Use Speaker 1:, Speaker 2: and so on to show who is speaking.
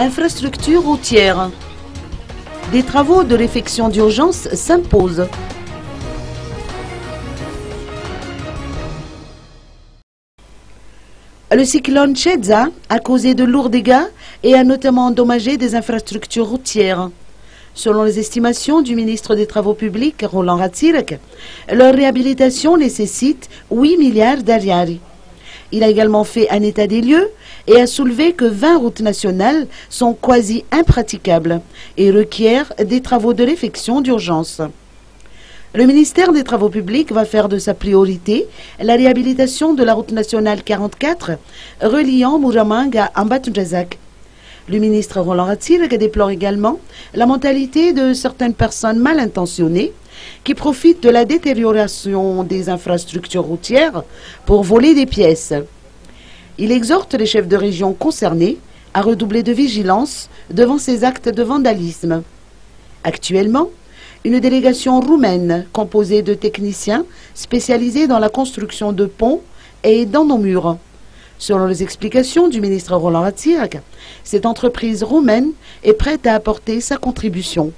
Speaker 1: Infrastructure routière. Des travaux de réfection d'urgence s'imposent. Le cyclone Chedza a causé de lourds dégâts et a notamment endommagé des infrastructures routières. Selon les estimations du ministre des Travaux publics, Roland Ratsirek, leur réhabilitation nécessite 8 milliards d'ariari. Il a également fait un état des lieux et a soulevé que 20 routes nationales sont quasi impraticables et requièrent des travaux de réfection d'urgence. Le ministère des Travaux publics va faire de sa priorité la réhabilitation de la route nationale 44 reliant Mouramang à Ambatundrazak. Le ministre Roland Ratsirek déplore également la mentalité de certaines personnes mal intentionnées qui profitent de la détérioration des infrastructures routières pour voler des pièces. Il exhorte les chefs de région concernés à redoubler de vigilance devant ces actes de vandalisme. Actuellement, une délégation roumaine composée de techniciens spécialisés dans la construction de ponts est dans nos murs. Selon les explications du ministre Roland Ratsirek, cette entreprise roumaine est prête à apporter sa contribution.